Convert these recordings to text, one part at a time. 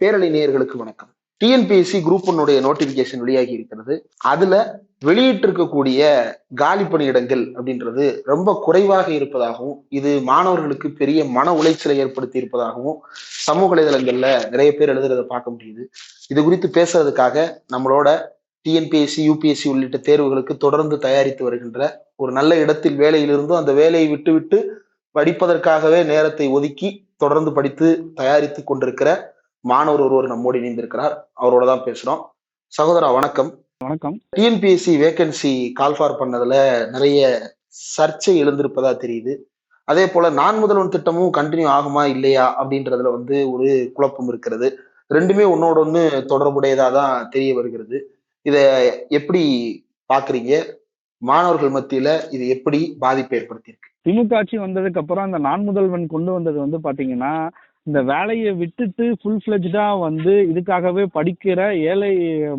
பேரலை நேயர்களுக்கு வணக்கம். டிஎன்பிஎஸ்சி குரூப் ஒன்னுடைய நோட்டிபிகேஷன் வெளியாகி இருக்கிறது. அதுல வெளியிட்டு இருக்கக்கூடிய காலி பணியிடங்கள் அப்படின்றது ரொம்ப குறைவாக இருப்பதாகவும், இது மாணவர்களுக்கு பெரிய மன உளைச்சலை ஏற்படுத்தி இருப்பதாகவும் சமூக வலைதளங்கள்ல நிறைய பேர் எழுதுறதை பார்க்க முடியுது. இது குறித்து பேசுறதுக்காக நம்மளோட டிஎன்பிஎஸ்சி, யூபிஎஸ்சி உள்ளிட்ட தேர்வுகளுக்கு தொடர்ந்து தயாரித்து வருகின்ற ஒரு நல்ல இடத்தில் வேலையிலிருந்தும் அந்த வேலையை விட்டுவிட்டு படிப்பதற்காகவே நேரத்தை ஒதுக்கி தொடர்ந்து படித்து தயாரித்து கொண்டிருக்கிற மாணவர் ஒருவர் நம்மோடு இணைந்திருக்கிறார். அவரோட தான் பேசுறோம். சகோதரா வணக்கம். வணக்கம். டிஎன்பிஎஸ்சி வேகன்சி கால்ஃபார் பண்ணதுல நிறைய சர்ச்சை எழுந்திருப்பதா தெரியுது. அதே போல நான் முதல்வன் திட்டமும் கண்டினியூ ஆகுமா இல்லையா அப்படின்றதுல ஒரு குழப்பம் இருக்கிறது. ரெண்டுமே ஒன்னோட ஒண்ணு தொடர்புடையதா தான் தெரிய வருகிறது. இத எப்படி பாக்குறீங்க? மாணவர்கள் மத்தியில இது எப்படி பாதிப்பை ஏற்படுத்தியிருக்கு? திமுக ஆட்சி வந்ததுக்கு அப்புறம் அந்த நான் முதல்வன் கொண்டு வந்தது பாத்தீங்கன்னா, இந்த வேலையை விட்டுட்டு ஃபுல் ஃபிளெஜ்டா இதுக்காகவே படிக்கிற ஏழை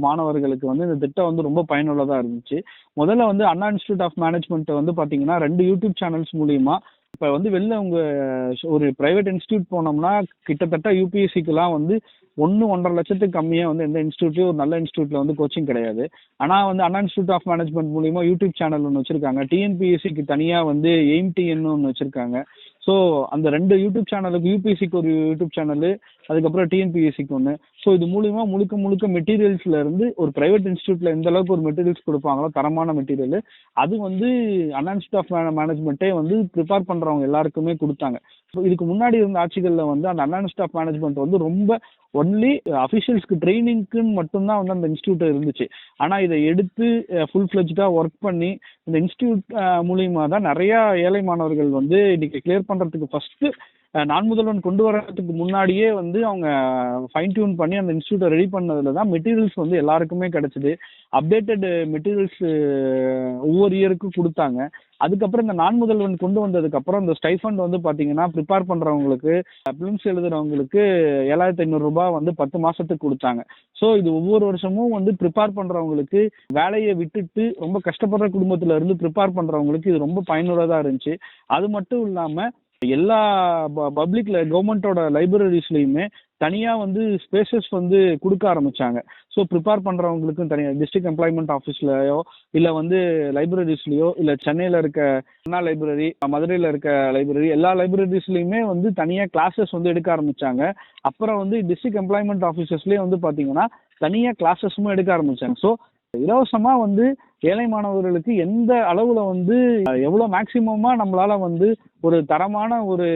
மாணவர்களுக்கு இந்த திட்டம் ரொம்ப பயனுள்ளதா இருந்துச்சு. முதல்ல அண்ணா இன்ஸ்டிடியூட் ஆஃப் மேனேஜ்மெண்ட் பாத்தீங்கன்னா 2 யூடியூப் சேனல்ஸ் மூலியமா இப்ப வெளில உங்க ஒரு பிரைவேட் இன்ஸ்டியூட் போனோம்னா கிட்டத்தட்ட யூபிஎஸ்சிக்கெல்லாம் 1.5 லட்சத்துக்கு கம்மியா எந்த இன்ஸ்டியூட்லயும் ஒரு நல்ல இன்ஸ்டியூட்ல கோச்சிங் கிடையாது. ஆனா அண்ணா இன்ஸ்டியூட் ஆஃப் மேனேஜ்மெண்ட் மூலியமா யூடியூப் சேனல் ஒன்று வச்சிருக்காங்க. டிஎன்பிஎஸ்சிக்கு தனியா எய்ம்டிஎன் ஒன்று வச்சிருக்காங்க. ஸோ அந்த 2 யூடியூப் சேனலுக்கு, யூபிஎஸ்சிக்கு ஒரு யூடியூப் சேனலு, அதுக்கப்புறம் டிஎன்பிஎஸ்சிக்கு ஒன்று. ஸோ இது மூலியமா முழுக்க மெட்டீரியல்ஸ்ல இருந்து ஒரு பிரைவேட் இன்ஸ்டியூட்ல எந்த அளவுக்கு ஒரு மெட்டீரியல்ஸ் கொடுப்பாங்களோ தரமான மெட்டீரியல், அது அண்ணா இன்ஸ்டியூட் ஆஃப் மேனேஜ்மெண்ட்டே ப்ரிப்பேர் பண்றவங்க எல்லாருக்குமே கொடுத்தாங்க. இதுக்கு முன்னாடி இருந்த ஆட்சிகள்ல அந்த அண்ணா இன்ஸ்டியூட் ஆஃப் மேனேஜ்மெண்ட் ரொம்ப ஒன்லி அஃபிஷியல்ஸ்க்கு ட்ரைனிங்க்குன்னு மட்டும்தான் அந்த இன்ஸ்டியூட் இருந்துச்சு. ஆனா இதை எடுத்து ஃபுல் ஃபிளெஜ்டா ஒர்க் பண்ணி இந்த இன்ஸ்டியூட் மூலியமா தான் நிறைய ஏழை மாணவர்கள் இன்னைக்கு கிளியர் பண்றதுக்கு ஃபர்ஸ்ட் நான் முதல்வன் கொண்டு வர்றதுக்கு முன்னாடியே அவங்க ஃபைன் டியூன் பண்ணி அந்த இன்ஸ்டியூட்டை ரெடி பண்ணதுல தான் மெட்டீரியல்ஸ் எல்லாருக்குமே கிடைச்சது. அப்டேட்டட் மெட்டீரியல்ஸ் ஒவ்வொரு இயருக்கும் கொடுத்தாங்க. அதுக்கப்புறம் இந்த நான் முதல்வன் கொண்டு வந்ததுக்கு அப்புறம் இந்த ஸ்டைஃபண்ட் பாத்தீங்கன்னா ப்ரிப்பேர் பண்றவங்களுக்கு, பிலிம்ஸ் எழுதுறவங்களுக்கு 7,500 ரூபாய் 10 மாசத்துக்கு கொடுத்தாங்க. ஸோ இது ஒவ்வொரு வருஷமும் ப்ரிப்பேர் பண்றவங்களுக்கு, வேலையை விட்டுட்டு ரொம்ப கஷ்டப்படுற குடும்பத்துல இருந்து ப்ரிப்பேர் பண்றவங்களுக்கு இது ரொம்ப பயனுள்ளதா இருந்துச்சு. அது மட்டும் இல்லாம எல்லா பப்ளிக்ல கவர்மெண்டோட லைப்ரரிஸ்லயுமே தனியா ஸ்பேசஸ் கொடுக்க ஆரம்பிச்சாங்க. ஸோ ப்ரிப்பேர் பண்றவங்களுக்கும் தனியா டிஸ்ட்ரிக்ட் எம்ப்ளாய்மெண்ட் ஆஃபீஸ்லயோ இல்ல லைப்ரரிஸ்லயோ இல்ல சென்னையில இருக்க அண்ணா லைப்ரரி, மதுரையில இருக்க லைப்ரரி, எல்லா லைப்ரரிஸ்லயுமே தனியா கிளாஸஸ் எடுக்க ஆரம்பிச்சாங்க. அப்புறம் டிஸ்ட்ரிக்ட் எம்ப்ளாய்மெண்ட் ஆஃபீஸஸ்லயே பாத்தீங்கன்னா தனியா கிளாஸஸும் எடுக்க ஆரம்பிச்சாங்க. ஸோ இலவசமா ஏழை மாணவர்களுக்கு எந்த அளவுல எவ்வளவு மேக்சிமமா நம்மளால ஒரு தரமான ஒரு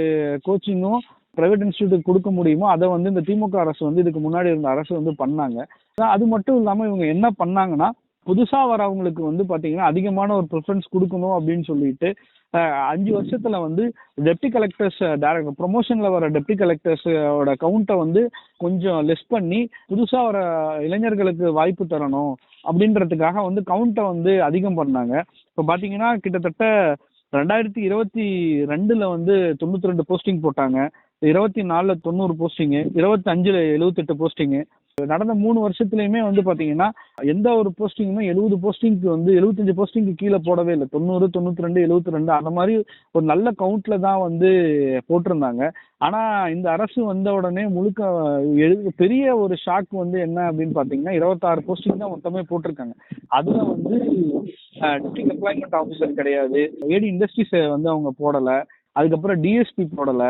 கோச்சிங்கும் பிரைவேட் இன்ஸ்டியூட்டுக்கு கொடுக்க முடியுமோ அதை இந்த திமுக அரசு இதுக்கு முன்னாடி இருந்த அரசு பண்ணாங்க. அது மட்டும் இல்லாம இவங்க என்ன பண்ணாங்கன்னா, புதுசா வரவங்களுக்கு பாத்தீங்கன்னா அதிகமான ஒரு ப்ரிஃபரன்ஸ் கொடுக்கணும் அப்படின்னு சொல்லிட்டு 5 வருஷத்துல டெப்டி கலெக்டர்ஸ் ப்ரொமோஷன்ல வர டெப்டி கலெக்டர்ஸோட கவுண்ட்டை கொஞ்சம் லெஸ் பண்ணி புதுசா வர இளைஞர்களுக்கு வாய்ப்பு தரணும் அப்படின்றதுக்காக கவுண்ட்டை அதிகம் பண்ணாங்க. இப்போ பாத்தீங்கன்னா கிட்டத்தட்ட 2022ல 92 போஸ்டிங் போட்டாங்க, 24ல 90 போஸ்டிங்கு, 25ல 78 போஸ்டிங்கு. நடந்த 3 வருஷத்துலயுமே பாத்தீங்கன்னா எந்த ஒரு போஸ்டிங்குமே 70 போஸ்டிங்க்கு 75 போஸ்டிங்க்கு கீழே போடவே இல்லை. 90, 92, 72 அந்த மாதிரி ஒரு நல்ல கவுண்ட்ல தான் போட்டிருந்தாங்க. ஆனா இந்த அரசு வந்த உடனே முழுக்க பெரிய ஒரு ஷாக் என்ன அப்படின்னு பாத்தீங்கன்னா 26 போஸ்டிங் தான் மொத்தமே போட்டிருக்காங்க. அதுல டிஸ்ட்ரிக்ட் எம்ப்ளாய்மெண்ட் ஆஃபீஸர் கிடையாது, ஏடி இண்டஸ்ட்ரீஸ் அவங்க போடல, அதுக்கப்புறம் டிஎஸ்பி போடல.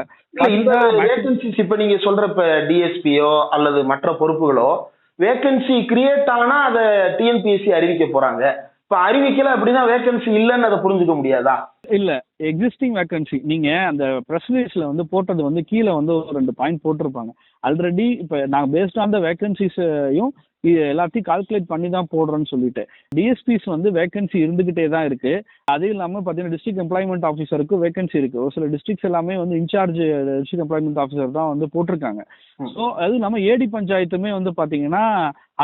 இப்ப நீங்க சொல்ற டிஎஸ்பியோ அல்லது மற்ற பொறுப்புகளோ வேகன்சி கிரியேட் ஆனா அதை டிஎன்பிஎஸ்சி அறிவிக்க போறாங்க. இப்ப அறிவிக்கல அப்படின்னா வேகன்சி இல்லைன்னு அதை புரிஞ்சுக்க முடியாதா? இல்ல, எக்ஸிஸ்டிங் வேகன்சி நீங்க அந்த பிரஸ் ரிலீஸ்ல போட்டது கீழே ஒரு 2 பாயிண்ட் போட்டிருப்பாங்க. ஆல்ரெடி இப்ப நான் பேஸ்ட் ஆன் த வேகன்சிஸையும் எல்லாத்தையும் கால்குலேட் பண்ணி தான் போடுறோன்னு சொல்லிட்டு டிஎஸ்பிஸ் வேகன்சி இருந்துகிட்டே தான் இருக்கு. அது இல்லாம பாத்தீங்கன்னா டிஸ்ட்ரிக்ட் எம்ப்ளாய்மெண்ட் ஆஃபீஸருக்கு வேகன்சி இருக்கு. ஒரு சில டிஸ்ட்ரிக்ட்ஸ் எல்லாமே இன்சார்ஜ் டிஸ்ட்ரிக்ட் எம்ப்ளாய்மெண்ட் ஆஃபீஸர் தான் போட்டிருக்காங்க. ஸோ அது இல்லாம ஏடி பஞ்சாயத்துமே பாத்தீங்கன்னா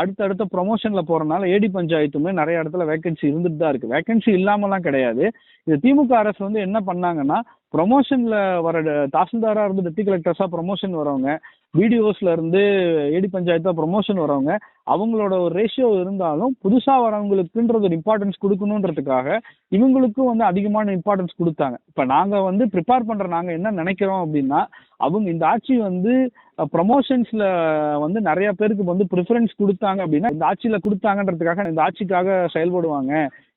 அடுத்தடுத்த ப்ரொமோஷன்ல போறதுனால ஏடி பஞ்சாயத்துமே நிறைய இடத்துல வேகன்சி இருந்துட்டு தான் இருக்கு. வேகன்சி இல்லாமலாம் கிடையாது. இது திமுக அரசு என்ன பண்ணாங்கன்னா, ப்ரொமோஷன்ல வர தாசில்தாரா இருந்து டெப்டி கலெக்டர்ஸா ப்ரொமோஷன் வரவங்க, பிடிஓஸ்ல இருந்து ஏடி பஞ்சாயத்தா ப்ரொமோஷன் வரவங்க, அவங்களோட ஒரு ரேஷியோ இருந்தாலும் புதுசா வரவங்களுக்குன்றது ஒரு இம்பார்ட்டன்ஸ் கொடுக்கணுன்றதுக்காக இவங்களுக்கும் அதிகமான இம்பார்ட்டன்ஸ் கொடுத்தாங்க. இப்ப நாங்க ப்ரிப்பேர் பண்ற நாங்க என்ன நினைக்கிறோம் அப்படின்னா, அவங்க இந்த ஆட்சி ப்ரமோஷன்ஸ்ல வந்து நிறைய பேருக்கு வந்து ப்ரிஃபரன்ஸ் கொடுத்தாங்க அப்படின்னா இந்த ஆட்சியில கொடுத்தாங்கன்றதுக்காக இந்த ஆட்சிக்காக செயல்படுவாங்க.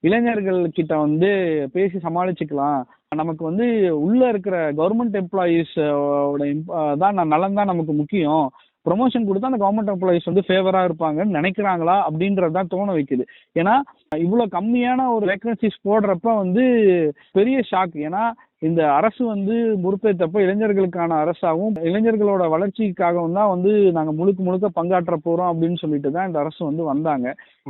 இளைஞர்கள் கிட்ட வந்து பேசி சமாளிச்சுக்கலாம். நமக்கு வந்து உள்ள இருக்கிற கவர்மெண்ட் எம்ப்ளாயீஸ் தான் நலன் தான் நமக்கு முக்கியம். ப்ரொமோஷன் கொடுத்தா அந்த கவர்மெண்ட் எம்ப்ளாயிஸ் வந்து ஃபேவரா இருப்பாங்கன்னு நினைக்கிறாங்களா அப்படின்றதான் தோண வைக்குது. ஏன்னா இவ்வளவு கம்மியான ஒரு வேகன்சிஸ் போடுறப்ப வந்து பெரிய ஷாக். ஏன்னா இந்த அரசு வந்து பொறுப்பேற்றப்ப இளைஞர்களுக்கான அரசாகவும் இளைஞர்களோட வளர்ச்சிக்காகவும் தான் வந்து நாங்க முழுக்க முழுக்க பங்காற்ற போறோம் அப்படின்னு சொல்லிட்டு தான் இந்த அரசு வந்து வந்தாங்க.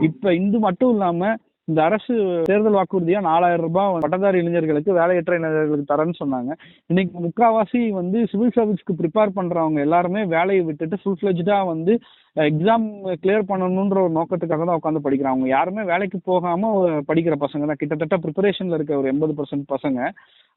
இப்ப இது மட்டும் இல்லாம இந்த அரசு தேர்தல் வாக்குறுதியா 4000 ரூபாய் பட்டதாரி இளைஞர்களுக்கு வேலையற்ற இளைஞர்களுக்கு தரேன்னு சொன்னாங்க. இன்னைக்கு முக்காவாசி வந்து சிவில் சர்வீஸ்க்கு ப்ரிப்பேர் பண்றவங்க எல்லாருமே வேலையை விட்டுட்டு ஃபுல் ஃபிளெஜ்டா வந்து எக்ஸாம் கிளியர் பண்ணணுன்ற ஒரு நோக்கத்துக்காக தான் உட்காந்து படிக்கிறாங்க. அவங்க யாருமே வேலைக்கு போகாம படிக்கிற பசங்க தான். கிட்டத்தட்ட ப்ரிப்பரேஷன்ல இருக்க ஒரு 80% பசங்க.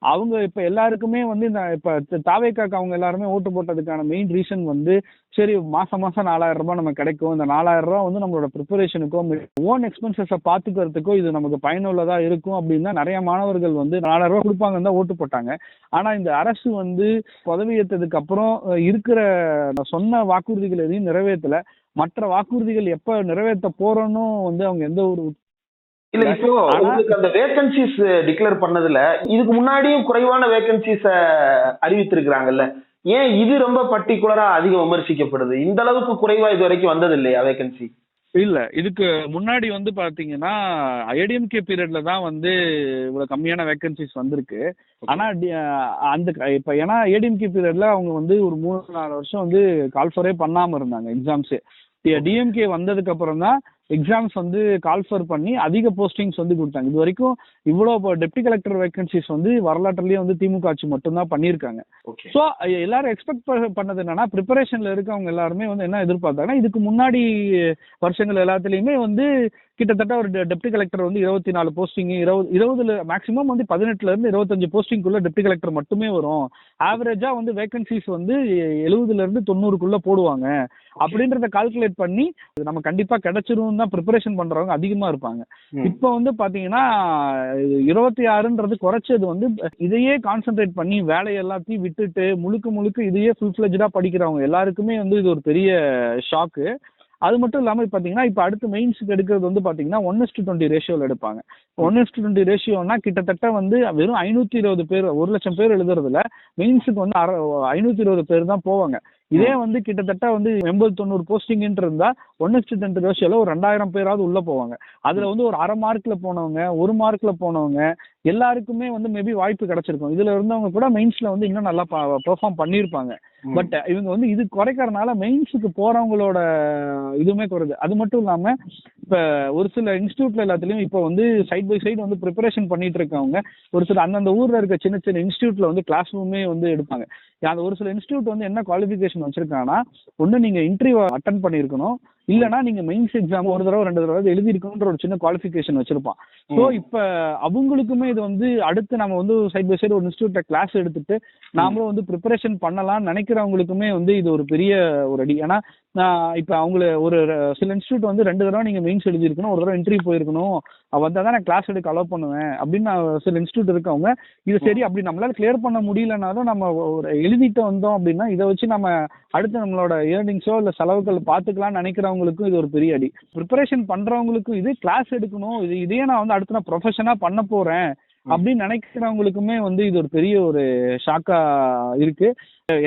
அவங்க இப்ப எல்லாருக்குமே வந்து இந்த இப்ப தாவேக்காக்கு அவங்க எல்லாருமே ஓட்டு போட்டதுக்கான மெயின் ரீசன் வந்து சரி மாசம் 4000 ரூபாய் நமக்கு கிடைக்கும். இந்த 4000 ரூபாய் வந்து நம்மளோட ப்ரிப்பரேஷனுக்கோ ஓன் எக்ஸ்பென்சஸை பாத்துக்கிறதுக்கோ இது நமக்கு பயனுள்ளதா இருக்கும் அப்படின்னு தான் நிறைய மாணவர்கள் வந்து 4000 ரூபாய் கொடுப்பாங்கன்னு தான் ஓட்டு போட்டாங்க. ஆனா இந்த அரசு வந்து பதவியேற்றதுக்கு அப்புறம் இருக்கிற சொன்ன வாக்குறுதிகள் எதையும் நிறைவேற்றல. மற்ற வாக்குறுதிகள் எப்ப நிறைவேற்ற போறோன்னு வந்து அவங்க எந்த ஒரு இல்ல. இப்போ உங்களுக்கு அந்த வேகன்சிஸ் டிக்ளேர் பண்ணதுல இதுக்கு முன்னாடியும் குறைவான வேகன்சிஸ் அறிவித்திருக்கிறாங்கல்ல, ஏன் இது ரொம்ப பர்டிகுலரா அதிகம் விமர்சிக்கப்படுது? இந்த அளவுக்கு குறைவா இது வரைக்கும் வந்தது இல்லையா வேகன்சி? இல்ல, இதுக்கு முன்னாடி வந்து பாத்தீங்கன்னா ஏடிஎம்கே பீரியட்ல தான் வந்து இவ்வளவு கம்மியான வேகன்சிஸ் வந்திருக்கு. ஆனா அந்த இப்ப ஏன்னா ஏடிஎம்கே பீரியட்ல அவங்க வந்து ஒரு 3-4 வருஷம் வந்து கால்ஃபரே பண்ணாம இருந்தாங்க எக்ஸாம்ஸ். டிஎம்கே வந்ததுக்கு அப்புறம் தான் எக்ஸாம்ஸ் வந்து கால்ஃபர் பண்ணி அதிக போஸ்டிங்ஸ் வந்து கொடுத்தாங்க. இது வரைக்கும் இவ்வளவு டெப்டி கலெக்டர் வேகன்சிஸ் வந்து வரலாற்றுலயே வந்து திமுக ஆட்சி மட்டும்தான் பண்ணியிருக்காங்க. ஸோ எல்லாரும் எக்ஸ்பெக்ட் பண்ணது என்னன்னா ப்ரிப்பரேஷன்ல இருக்கவங்க எல்லாருமே வந்து என்ன எதிர்பார்த்தாங்கன்னா இதுக்கு முன்னாடி வருஷங்கள் எல்லாத்துலயுமே வந்து கிட்டத்தட்ட ஒரு டெப்டி கலெக்டர் வந்து 24 போஸ்டிங் 20 மேக்ஸிமம் வந்து 18ல இருந்து 25 போஸ்டிங்குள்ள டெப்டி கலெக்டர் மட்டுமே வரும். ஆவரேஜா வந்து வேகன்சிஸ் வந்து 70ல இருந்து 90க்குள்ள போடுவாங்க அப்படின்றத கால்குலேட் பண்ணி நம்ம கண்டிப்பா கிடைச்சிரும் தான் ப்ரிப்பரேஷன் பண்றவங்க அதிகமா இருப்பாங்க. இப்ப வந்து பாத்தீங்கன்னா 26ன்றது குறைச்சது வந்து இதையே கான்சென்ட்ரேட் பண்ணி வேலை எல்லாத்தையும் விட்டுட்டு முழுக்க இதையே ஃபுல் ஃபிளெஜ்டா படிக்கிறவங்க எல்லாருக்குமே வந்து இது ஒரு பெரிய ஷாக்கு. அது மட்டும் இல்லாம பாத்தீங்கன்னா இப்ப அடுத்து மெயின்ஸுக்கு எடுக்கிறது வந்து பாத்தீங்கன்னா 1:20 ரேஷியோல எடுப்பாங்க. 1:20 ரேஷியோனா கிட்டத்தட்ட வந்து வெறும் 520 பேர் 1,00,000 பேர் எழுதுறதுல மெயின்ஸுக்கு வந்து 520 பேர் தான் போவாங்க. இதே வந்து கிட்டத்தட்ட வந்து 80-90 போஸ்டிங்ன்னு இருந்தா 1:10 ரேஷியோல ஒரு 2000 பேராவது உள்ள போவாங்க. அதுல வந்து ஒரு 1/2 மார்க்ல போனவங்க 1 மார்க்ல போனவங்க எல்லாருக்குமே வந்து மேபி வாய்ப்பு கிடைச்சிருக்கும். இதுல இருந்தவங்க கூட மெயின்ஸ்ல வந்து இன்னும் நல்லா பெர்ஃபார்ம் பண்ணியிருப்பாங்க. பட் இவங்க வந்து இது குறைக்கறதுனால மெயின்ஸுக்கு போறவங்களோட இதுவுமே குறையுது. அது மட்டும் இல்லாம இப்ப ஒரு சில இன்ஸ்டியூட்ல எல்லாத்துலயும் இப்ப வந்து சைட் பை சைடு வந்து ப்ரிப்பரேஷன் பண்ணிட்டு இருக்கவங்க ஒரு சில அந்தந்த ஊர்ல இருக்க சின்ன சின்ன இன்ஸ்டியூட்ல வந்து கிளாஸ் ரூமே வந்து எடுப்பாங்க. அந்த ஒரு சில இன்ஸ்டியூட் வந்து என்ன குவாலிஃபிகேஷன் வச்சிருக்காங்கன்னா ஒண்ணு நீங்க இன்டர்வியூ அட்டன் பண்ணிருக்கணும், இல்லனா நீங்க மெயின்ஸ் எக்ஸாம் ஒரு தடவை 2 தடவை எழுதி இருக்கணும்ன்ற ஒரு சின்ன குவாலிஃபிகேஷன் வச்சிருப்பான். ஸோ இப்ப அவங்களுக்குமே இது வந்து அடுத்து நம்ம வந்து சைட் பை சைடு ஒரு இன்ஸ்டியூட்ல கிளாஸ் எடுத்துட்டு நாமளும் வந்து ப்ரிப்பரேஷன் பண்ணலாம்னு நினைக்கிறவங்களுக்குமே வந்து இது ஒரு பெரிய ஒரு அடி. ஏன்னா இப்ப அவங்கள ஒரு சில இன்ஸ்டியூட் வந்து 2 தடவை நீங்க மெயின்ஸ் எழுதிருக்கணும், ஒரு தடவை இன்டர்வியூ போயிருக்கணும், வந்தா தான் நான் கிளாஸ் எடுக்க அலோவ் பண்ணுவேன் அப்படின்னு சில இன்ஸ்டியூட் இருக்கவங்க இது சரி அப்படி நம்மளால கிளியர் பண்ண முடியலனாலும் நம்ம ஒரு எழுதிட்டு வந்தோம் அப்படின்னா இதை வச்சு நம்ம அடுத்து நம்மளோட ஏர்னிங்ஸோ இல்ல செலவுகள் பாத்துக்கலாம்னு நினைக்கிறவங்களுக்கும் இது ஒரு பெரிய அடி. ப்ரிப்பரேஷன் பண்றவங்களுக்கும் இது கிளாஸ் எடுக்கணும், இதையே நான் வந்து அடுத்து நான் ப்ரொஃபஷனா பண்ண போறேன் அப்படின்னு நினைக்கிறவங்களுக்குமே வந்து இது ஒரு பெரிய ஒரு ஷாக்கா இருக்கு.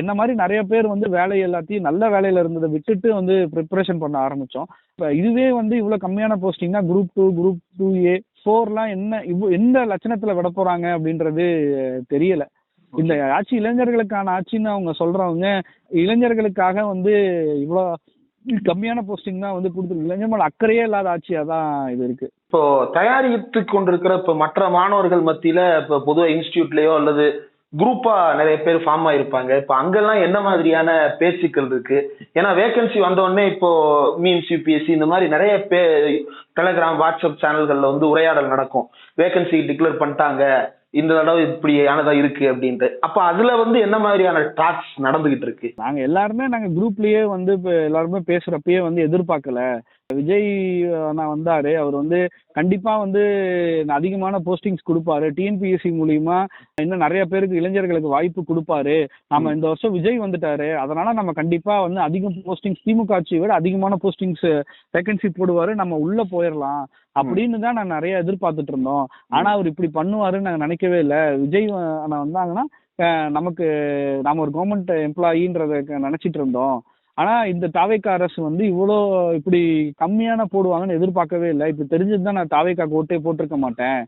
என்ன மாதிரி நிறைய பேர் வந்து வேலை எல்லாத்தையும் நல்ல வேலையில இருந்ததை விட்டுட்டு வந்து ப்ரிப்பரேஷன் பண்ண ஆரம்பிச்சோம். இப்ப இதுவே வந்து இவ்வளவு கம்மியான போஸ்டிங்னா குரூப் 2 குரூப் 2A 4 என்ன எந்த லட்சணத்துல விட போறாங்க அப்படின்றது தெரியல. இந்த ஆட்சி இளைஞர்களுக்கான ஆட்சின்னு அவங்க சொல்றவங்க இளைஞர்களுக்காக வந்து இவ்வளவு கம்மியான போஸ்டிங் தான் வந்து கொடுத்துருக்கு. இளைஞர்கள் அக்கறையே இல்லாத ஆட்சியா தான் இது இருக்கு. இப்போ தயாரித்து கொண்டிருக்கிற இப்ப மற்ற மாணவர்கள் மத்தியில இப்ப பொதுவா இன்ஸ்டியூட்லயோ அல்லது குரூப்பா நிறைய பேர் ஃபார்ம் ஆயிருப்பாங்க. இப்ப அங்கெல்லாம் என்ன மாதிரியான பேச்சுக்கள் இருக்கு? ஏன்னா வேகன்சி வந்த உடனே இப்போ மீம்ஸ் யூபிஎஸ்சி இந்த மாதிரி நிறைய டெலிகிராம் வாட்ஸ்அப் சேனல்கள்ல வந்து உரையாடல் நடக்கும். வேகன்சி டிக்ளேர் பண்ணிட்டாங்க, இந்த தடவை இப்படியானதா இருக்கு அப்படின்ட்டு. அப்ப அதுல வந்து என்ன மாதிரியான டாக்ஸ் நடந்துகிட்டு இருக்கு? நாங்க எல்லாருமே குரூப்லயே வந்து எல்லாருமே பேசுறப்பயே வந்து எதிர்பார்க்கல விஜய் அண்ணா வந்தாரு, அவர் வந்து கண்டிப்பா வந்து அதிகமான போஸ்டிங்ஸ் கொடுப்பாரு, டிஎன்பிஎஸ்சி மூலியமா இன்னும் நிறைய பேருக்கு இளைஞர்களுக்கு வாய்ப்பு கொடுப்பாரு, நம்ம இந்த வருஷம் விஜய் வந்துட்டாரு, அதனால நம்ம கண்டிப்பா வந்து அதிகம் போஸ்டிங்ஸ் திமுக ஆட்சியை விட அதிகமான போஸ்டிங்ஸ் வேகன்சி போடுவாரு, நம்ம உள்ள போயிடலாம் அப்படின்னு தான் நான் நிறைய எதிர்பார்த்துட்டு இருந்தோம். ஆனா அவர் இப்படி பண்ணுவாருன்னு நாங்க நினைக்கவே இல்லை. விஜய் அண்ணா வந்தாங்கன்னா நமக்கு நாம ஒரு கவர்மெண்ட் எம்ப்ளாயின்றத நினைச்சிட்டு இருந்தோம். ஆனா இந்த தாவேக்கா அரசு வந்து இவ்வளோ இப்படி கம்மியான போடுவாங்கன்னு எதிர்பார்க்கவே இல்லை. இப்ப தெரிஞ்சதுதான் நான் தாவேக்காக்கு ஓட்டே போட்டிருக்க மாட்டேன்.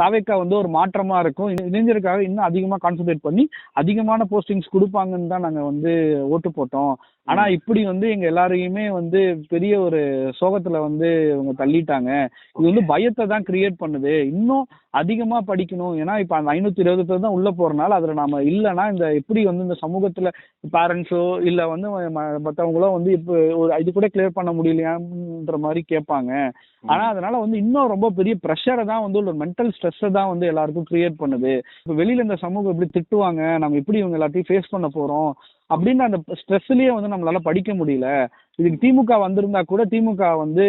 தாவேக்கா வந்து ஒரு மாற்றமா இருக்கும், இளைஞருக்காக இன்னும் அதிகமா கான்சென்ட்ரேட் பண்ணி அதிகமான போஸ்டிங்ஸ் கொடுப்பாங்கன்னு தான் நாங்க வந்து ஓட்டு போட்டோம். ஆனா இப்படி வந்து எங்க எல்லாரையுமே வந்து பெரிய ஒரு சோகத்துல வந்து இவங்க தள்ளிட்டாங்க. இது வந்து பயத்தை தான் கிரியேட் பண்ணுது. இன்னும் அதிகமா படிக்கணும், ஏன்னா இப்ப அந்த 520 பேர் தான் உள்ள போறனால அதுல நாம இல்லைன்னா இந்த எப்படி வந்து இந்த சமூகத்துல பேரண்ட்ஸோ இல்ல வந்து மற்றவங்களோ வந்து இப்போ ஒரு இது கூட கிளியர் பண்ண முடியலையான்ற மாதிரி கேட்பாங்க. ஆனா அதனால வந்து இன்னும் ரொம்ப பெரிய ப்ரெஷரை தான் வந்து ஒரு மென்டல் ஸ்ட்ரெஸ்ஸை தான் வந்து எல்லாருக்கும் கிரியேட் பண்ணுது. இப்போ வெளியில இந்த சமூகம் எப்படி திட்டுவாங்க, நம்ம எப்படி இவங்க எல்லாத்தையும் ஃபேஸ் பண்ண போறோம் அப்படின்னு அந்த ஸ்ட்ரெஸ்லயே வந்து நம்மளால படிக்க முடியல. இதுக்கு திமுக வந்திருந்தா கூட திமுக வந்து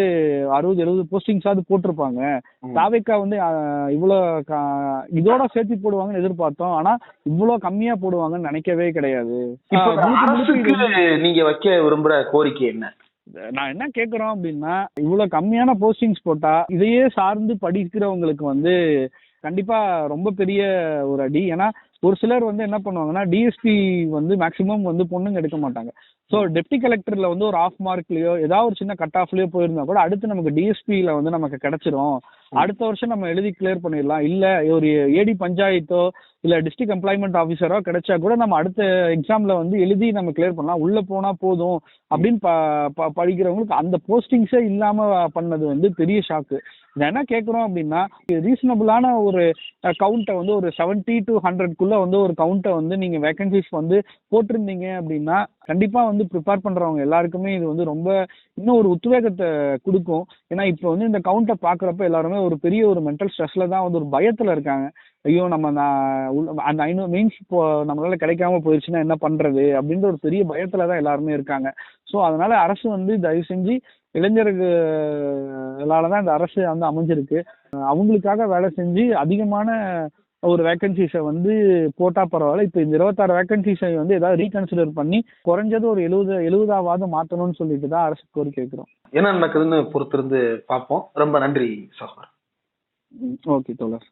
60-70 போஸ்டிங்ஸாவது போட்டிருப்பாங்க. தாவேக்கா வந்து இவ்வளோ இதோட சேர்த்து போடுவாங்கன்னு எதிர்பார்த்தோம். ஆனா இவ்வளோ கம்மியா போடுவாங்கன்னு நினைக்கவே கிடையாது. நீங்க வைக்க விரும்புற கோரிக்கை என்ன? நான் என்ன கேட்குறோம் அப்படின்னா, இவ்வளவு கம்மியான போஸ்டிங்ஸ் போட்டா இதையே சார்ந்து படிக்கிறவங்களுக்கு வந்து கண்டிப்பா ரொம்ப பெரிய ஒரு அடி. ஏன்னா ஒரு சிலர் வந்து என்ன பண்ணுவாங்கன்னா, டிஎஸ்பி வந்து மேக்சிமம் வந்து பொண்ணுங்க எடுக்க மாட்டாங்க. ஸோ டெப்டி கலெக்டர்ல வந்து ஒரு ஆஃப் மார்க்லயோ ஏதாவது ஒரு சின்ன கட் ஆஃப்லயோ போயிருந்தா கூட அடுத்து நமக்கு டிஎஸ்பியில வந்து நமக்கு கிடைச்சிரும், அடுத்த வருஷம் நம்ம எழுதி கிளியர் பண்ணிடலாம். இல்ல ஒரு ஏடி பஞ்சாயத்தோ இல்ல டிஸ்ட்ரிக்ட் எம்ப்ளாய்மெண்ட் ஆஃபீஸரோ கிடைச்சா கூட நம்ம அடுத்த எக்ஸாம்ல வந்து எழுதி நம்ம கிளியர் பண்ணலாம், உள்ள போனா போதும் அப்படின்னு படிக்கிறவங்களுக்கு அந்த போஸ்டிங்ஸே இல்லாம பண்ணது வந்து பெரிய ஷாக்கு. இதை என்ன கேட்குறோம் அப்படின்னா, ரீசனபிளான ஒரு கவுண்ட்டை வந்து ஒரு 70 to 100 வந்து ஒரு கவுண்ட்டை வந்து நீங்க வேகன்சிஸ் வந்து போட்டிருந்தீங்க அப்படின்னா கண்டிப்பா வந்து ப்ரிப்பேர் பண்றவங்க எல்லாருக்குமே இது வந்து ரொம்ப இன்னும் ஒரு உத்வேகத்தை கொடுக்கும். ஏன்னா இப்போ வந்து இந்த கவுண்ட்டை பாக்குறப்ப எல்லாருமே ஒரு பெரிய ஒரு மென்டல் ஸ்ட்ரெஸ்ல தான் வந்து ஒரு பயத்துல இருக்காங்க. ஐயோ நம்ம அந்த 500 மீன்ஸ் இப்போ நம்மளால கிடைக்காம போயிடுச்சுன்னா என்ன பண்றது அப்படின்ற ஒரு பெரிய பயத்துல தான் எல்லாருமே இருக்காங்க. ஸோ அதனால அரசு வந்து தயவு செஞ்சு இளைஞர்களாலதான் இந்த அரசு வந்து அமைஞ்சிருக்கு, அவங்களுக்காக வேலை செஞ்சு அதிகமான ஒரு வேகன்சிஸை வந்து போட்டா பரவாயில்ல. இப்போ இந்த 26 வேகன்சிஸை வந்து ஏதாவது ரீகன்சிடர் பண்ணி குறைஞ்சது ஒரு 70 மாற்றணும்னு சொல்லிட்டு தான் அரசு கோரிக்கை வைக்கிறோம். என்ன நடக்குதுன்னு பொறுத்திருந்து பார்ப்போம். ரொம்ப நன்றி சகோதரர். ஓகே தோழர்.